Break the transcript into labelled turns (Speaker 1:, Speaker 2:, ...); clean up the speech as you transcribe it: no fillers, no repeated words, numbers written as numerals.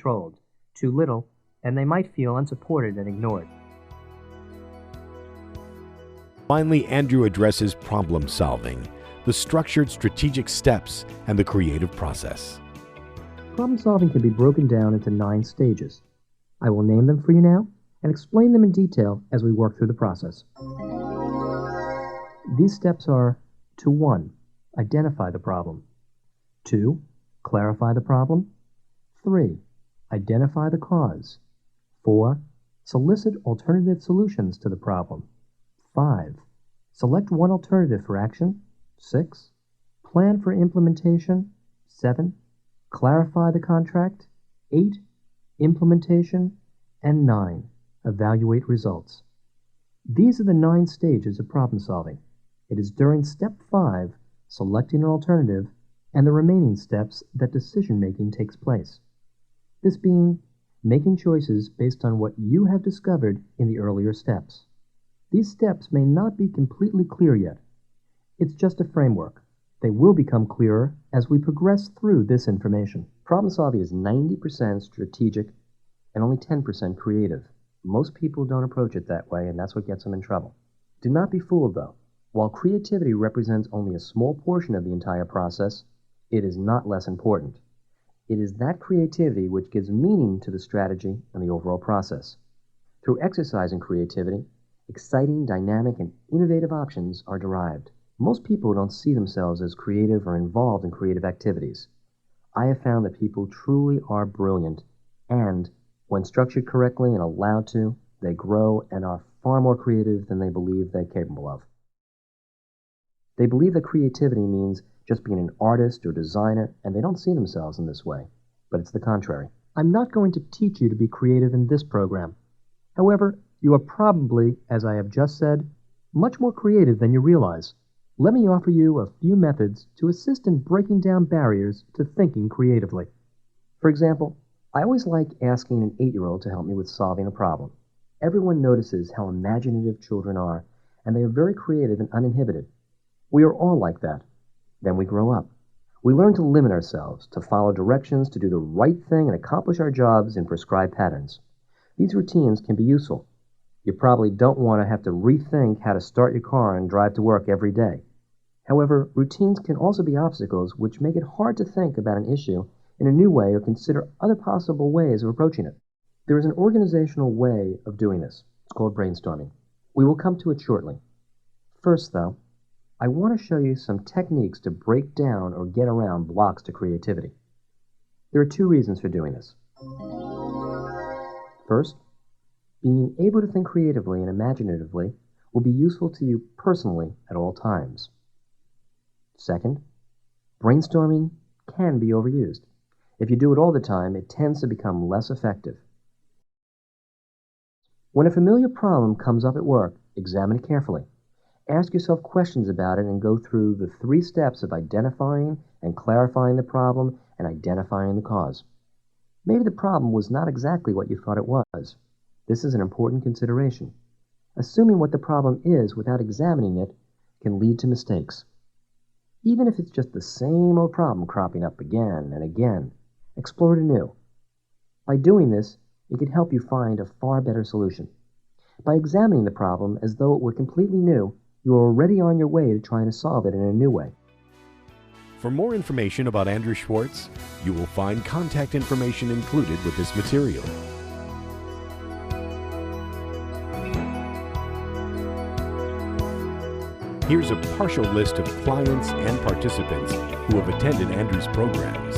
Speaker 1: controlled, too little, and they might feel unsupported and ignored.
Speaker 2: Finally, Andrew addresses problem solving, the structured strategic steps, and the creative process.
Speaker 1: Problem solving can be broken down into 9 stages. I will name them for you now and explain them in detail as we work through the process. These steps are to 1. Identify the problem. 2. Clarify the problem. 3. Identify the cause. 4. Solicit alternative solutions to the problem. 5. Select one alternative for action. 6. Plan for implementation. 7. Clarify the contract. 8. Implementation. And 9. Evaluate results. These are the 9 stages of problem solving. It is during step 5, selecting an alternative, and the remaining steps that decision-making takes place. This being, making choices based on what you have discovered in the earlier steps. These steps may not be completely clear yet. It's just a framework. They will become clearer as we progress through this information. Problem solving is 90% strategic and only 10% creative. Most people don't approach it that way, and that's what gets them in trouble. Do not be fooled, though. While creativity represents only a small portion of the entire process, it is not less important. It is that creativity which gives meaning to the strategy and the overall process. Through exercising creativity, exciting, dynamic, and innovative options are derived. Most people don't see themselves as creative or involved in creative activities. I have found that people truly are brilliant, and when structured correctly and allowed to, they grow and are far more creative than they believe they're capable of. They believe that creativity means just being an artist or designer, and they don't see themselves in this way, but it's the contrary. I'm not going to teach you to be creative in this program. However, you are probably, as I have just said, much more creative than you realize. Let me offer you a few methods to assist in breaking down barriers to thinking creatively. For example, I always like asking an 8-year-old to help me with solving a problem. Everyone notices how imaginative children are, and they are very creative and uninhibited. We are all like that. Then we grow up. We learn to limit ourselves, to follow directions, to do the right thing and accomplish our jobs in prescribed patterns. These routines can be useful. You probably don't want to have to rethink how to start your car and drive to work every day. However, routines can also be obstacles which make it hard to think about an issue in a new way or consider other possible ways of approaching it. There is an organizational way of doing this. It's called brainstorming. We will come to it shortly. First, though, I want to show you some techniques to break down or get around blocks to creativity. There are 2 reasons for doing this. First, being able to think creatively and imaginatively will be useful to you personally at all times. Second, brainstorming can be overused. If you do it all the time, it tends to become less effective. When a familiar problem comes up at work, examine it carefully. Ask yourself questions about it and go through the 3 steps of identifying and clarifying the problem and identifying the cause. Maybe the problem was not exactly what you thought it was. This is an important consideration. Assuming what the problem is without examining it can lead to mistakes. Even if it's just the same old problem cropping up again and again, explore it anew. By doing this, it can help you find a far better solution. By examining the problem as though it were completely new, you are already on your way to trying to solve it in a new way.
Speaker 2: For more information about Andrew Schwartz, you will find contact information included with this material. Here's a partial list of clients and participants who have attended Andrew's programs.